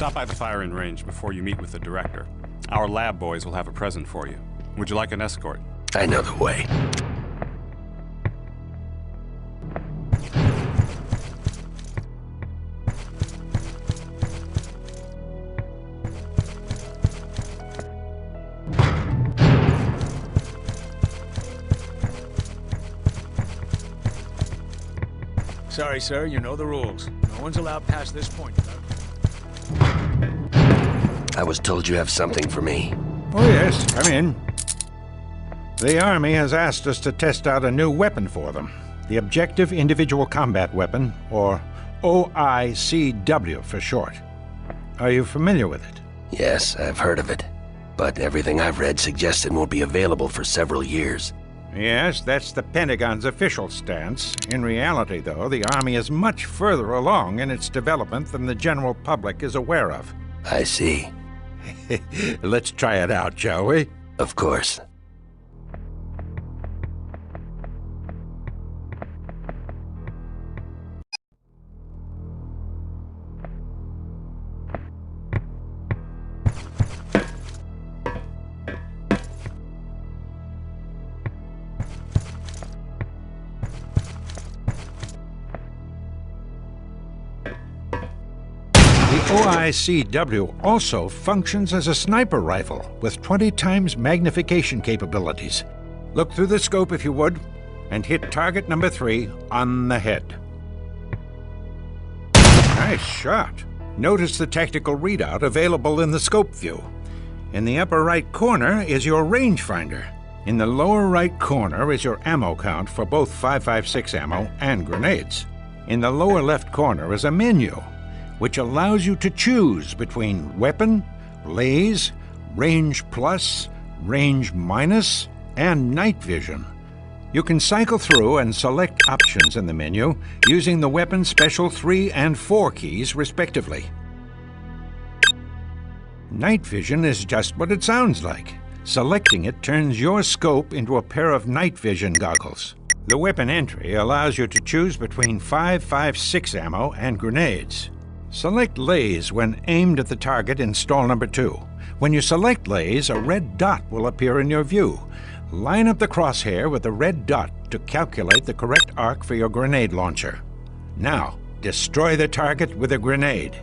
Stop by the firing range before you meet with the director. Our lab boys will have a present for you. Would you like an escort? I know the way. Sorry, sir, you know the rules. No one's allowed past this point. I was told you have something for me. Oh yes, come in. The Army has asked us to test out a new weapon for them. The Objective Individual Combat Weapon, or OICW for short. Are you familiar with it? Yes, I've heard of it. But everything I've read suggests it won't be available for several years. Yes, that's the Pentagon's official stance. In reality, though, the Army is much further along in its development than the general public is aware of. I see. Let's try it out, shall we? Of course. The OICW also functions as a sniper rifle with 20 times magnification capabilities. Look through the scope if you would, and hit target number 3 on the head. Nice shot. Notice the tactical readout available in the scope view. In the upper right corner is your rangefinder. In the lower right corner is your ammo count for both 5.56 ammo and grenades. In the lower left corner is a menu, which allows you to choose between weapon, laze, range plus, range minus, and night vision. You can cycle through and select options in the menu using the weapon special 3 and 4 keys respectively. Night vision is just what it sounds like. Selecting it turns your scope into a pair of night vision goggles. The weapon entry allows you to choose between 5.56 ammo and grenades. Select laze when aimed at the target in stall number 2. When you select laze, a red dot will appear in your view. Line up the crosshair with the red dot to calculate the correct arc for your grenade launcher. Now, destroy the target with a grenade.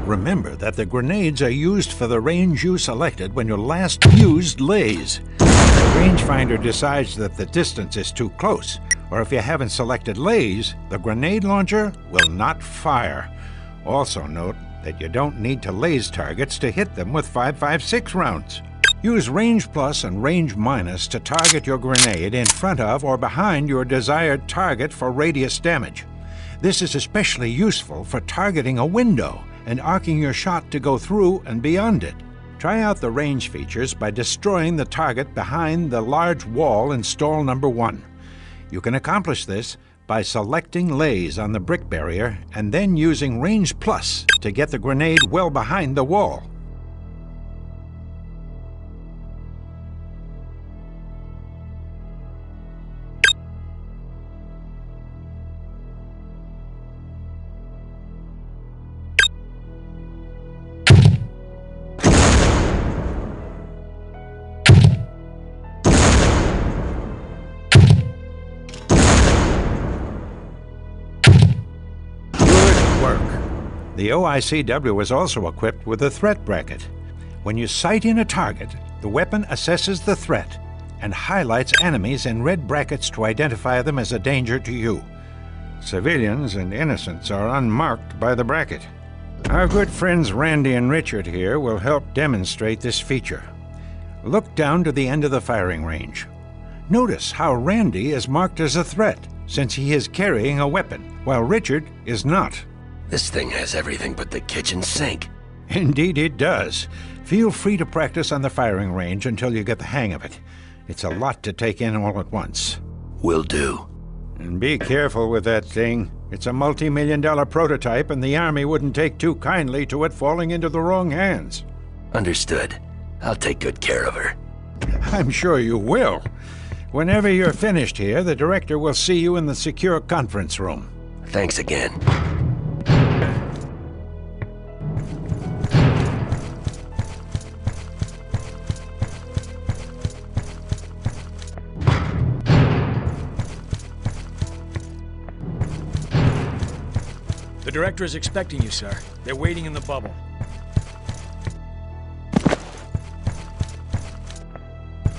Remember that the grenades are used for the range you selected when you last used laze. If the rangefinder decides that the distance is too close, or if you haven't selected laze, the grenade launcher will not fire. Also note that you don't need to laze targets to hit them with 5.56 rounds. Use range plus and range minus to target your grenade in front of or behind your desired target for radius damage. This is especially useful for targeting a window and arcing your shot to go through and beyond it. Try out the range features by destroying the target behind the large wall in stall number 1. You can accomplish this by selecting laze on the brick barrier and then using range plus to get the grenade well behind the wall. The OICW is also equipped with a threat bracket. When you sight in a target, the weapon assesses the threat and highlights enemies in red brackets to identify them as a danger to you. Civilians and innocents are unmarked by the bracket. Our good friends Randy and Richard here will help demonstrate this feature. Look down to the end of the firing range. Notice how Randy is marked as a threat, since he is carrying a weapon, while Richard is not. This thing has everything but the kitchen sink. Indeed it does. Feel free to practice on the firing range until you get the hang of it. It's a lot to take in all at once. Will do. And be careful with that thing. It's a multi-million-dollar prototype, and the Army wouldn't take too kindly to it falling into the wrong hands. Understood. I'll take good care of her. I'm sure you will. Whenever you're finished here, the director will see you in the secure conference room. Thanks again. The director is expecting you, sir. They're waiting in the bubble.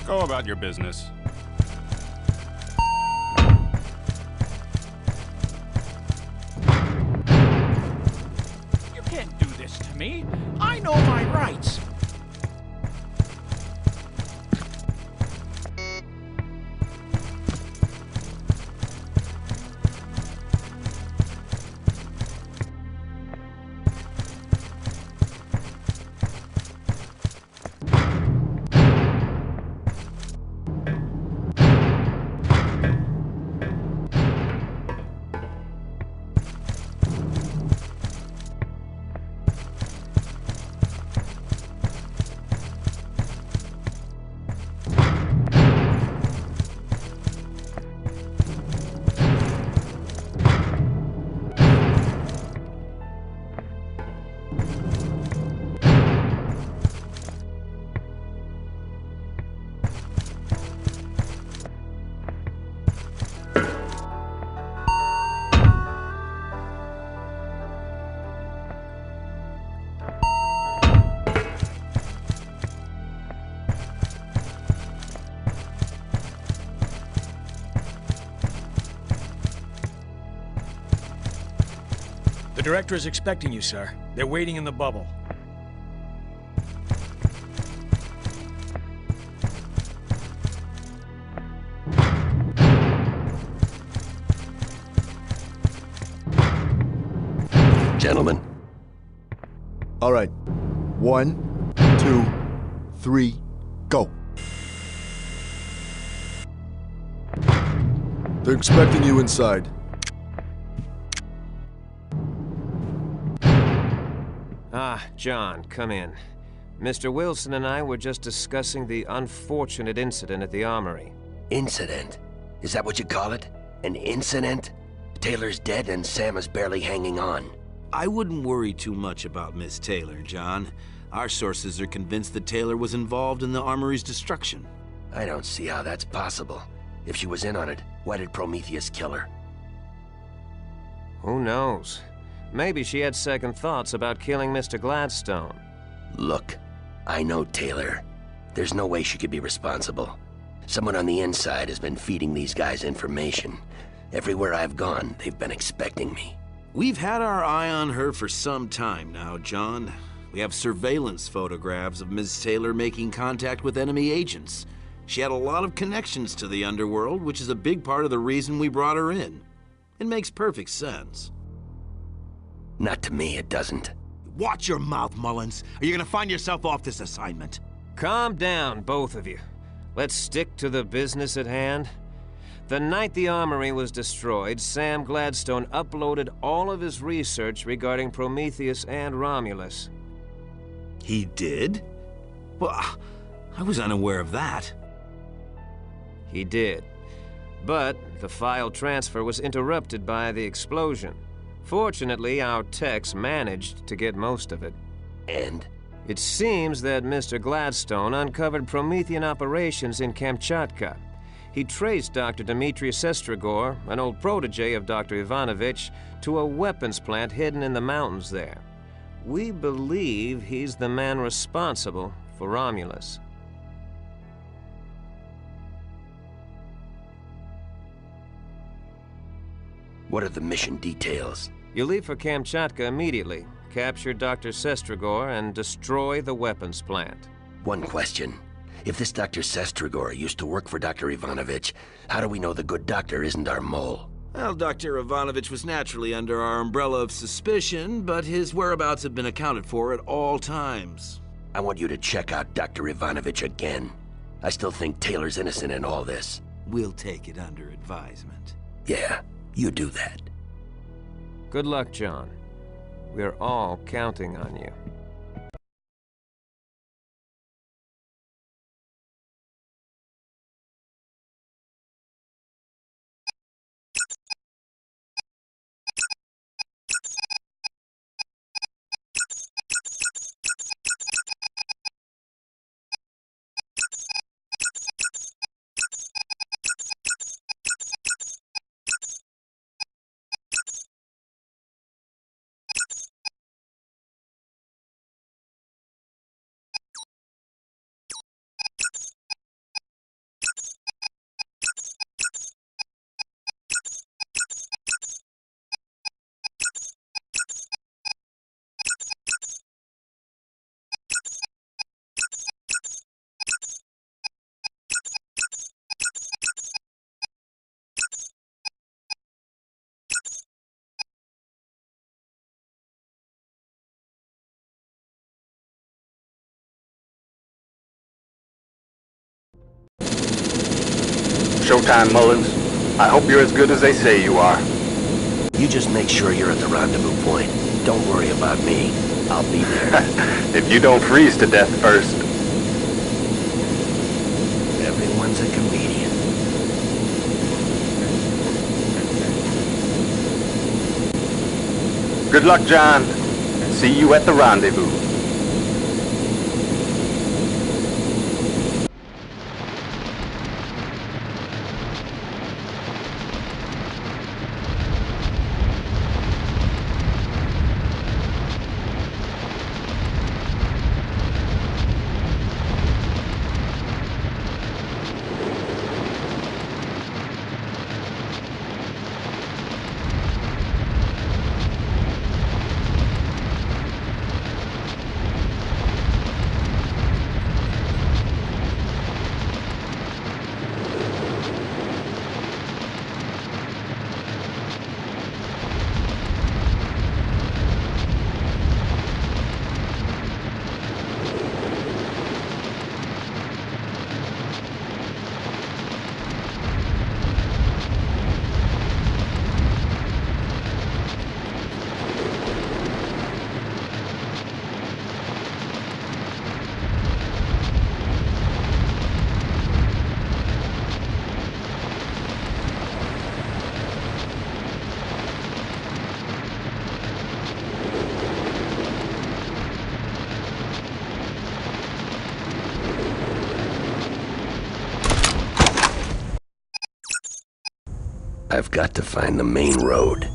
Go about your business. You can't do this to me. I know my rights. The director is expecting you, sir. They're waiting in the bubble. Gentlemen. All right. 1, 2, 3, go. They're expecting you inside. Ah, John, come in. Mr. Wilson and I were just discussing the unfortunate incident at the armory. Incident? Is that what you call it? An incident? Taylor's dead and Sam is barely hanging on. I wouldn't worry too much about Miss Taylor, John. Our sources are convinced that Taylor was involved in the armory's destruction. I don't see how that's possible. If she was in on it, why did Prometheus kill her? Who knows? Maybe she had second thoughts about killing Mr. Gladstone. Look, I know Taylor. There's no way she could be responsible. Someone on the inside has been feeding these guys information. Everywhere I've gone, they've been expecting me. We've had our eye on her for some time now, John. We have surveillance photographs of Ms. Taylor making contact with enemy agents. She had a lot of connections to the underworld, which is a big part of the reason we brought her in. It makes perfect sense. Not to me, it doesn't. Watch your mouth, Mullins, or you're gonna find yourself off this assignment. Calm down, both of you. Let's stick to the business at hand. The night the armory was destroyed, Sam Gladstone uploaded all of his research regarding Prometheus and Romulus. He did? Well, I was unaware of that. He did. But the file transfer was interrupted by the explosion. Fortunately, our techs managed to get most of it. And? It seems that Mr. Gladstone uncovered Promethean operations in Kamchatka. He traced Dr. Dmitri Sestrigor, an old protege of Dr. Ivanovich, to a weapons plant hidden in the mountains there. We believe he's the man responsible for Romulus. What are the mission details? You leave for Kamchatka immediately, capture Dr. Sestrigor, and destroy the weapons plant. One question. If this Dr. Sestrigor used to work for Dr. Ivanovich, how do we know the good doctor isn't our mole? Well, Dr. Ivanovich was naturally under our umbrella of suspicion, but his whereabouts have been accounted for at all times. I want you to check out Dr. Ivanovich again. I still think Taylor's innocent in all this. We'll take it under advisement. Yeah, you do that. Good luck, John. We're all counting on you. showtime, Mullins. I hope you're as good as they say you are. You just make sure you're at the rendezvous point. Don't worry about me. I'll be there. If you don't freeze to death first. Everyone's a comedian. Good luck, John. See you at the rendezvous. I've got to find the main road.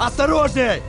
Осторожней!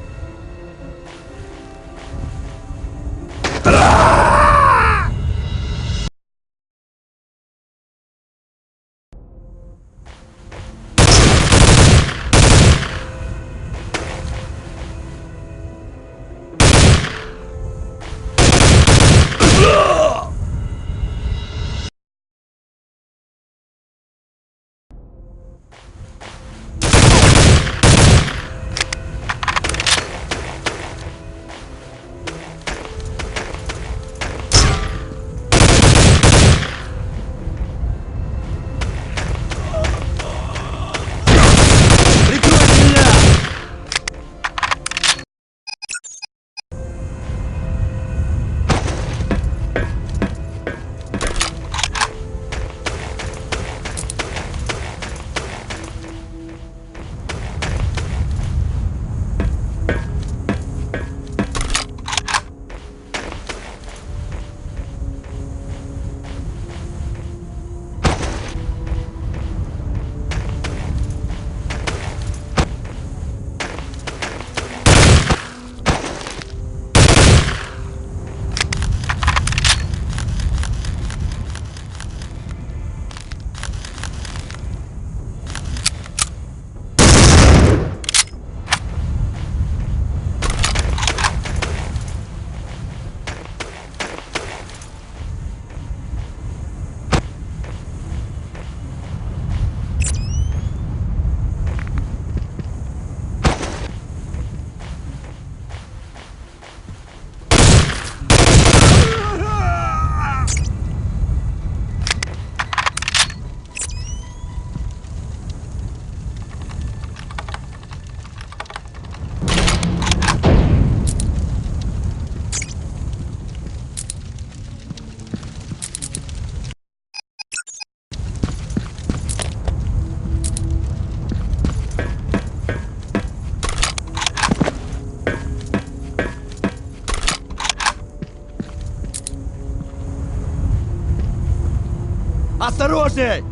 Осторожней!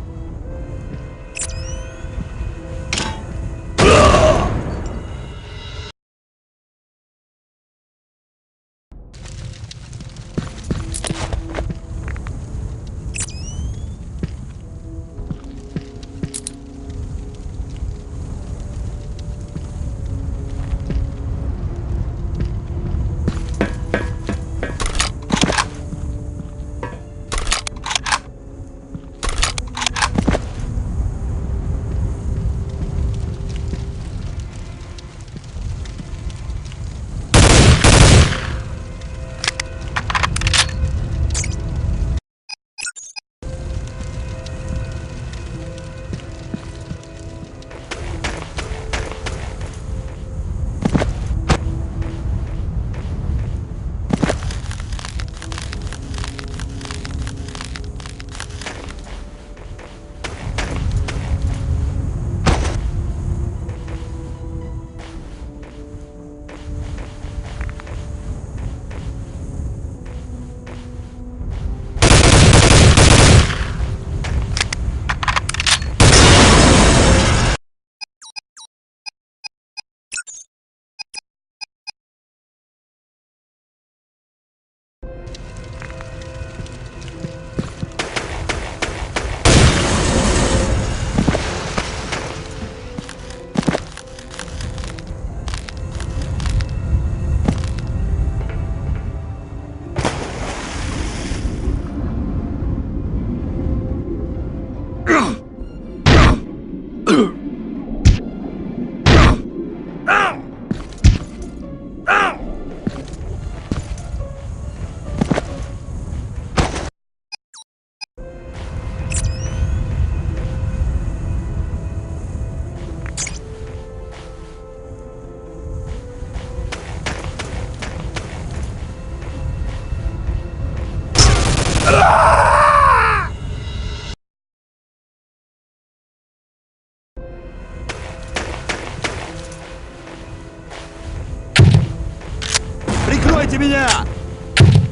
Прикройте меня!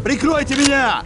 Прикройте меня!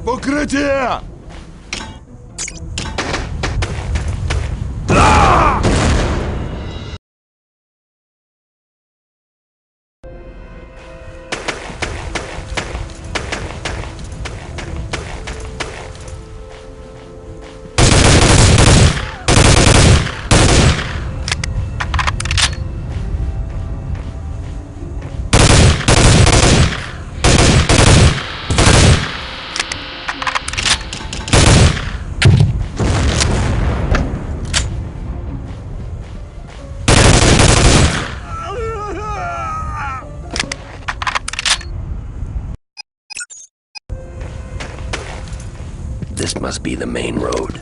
Укрытие! This must be the main road.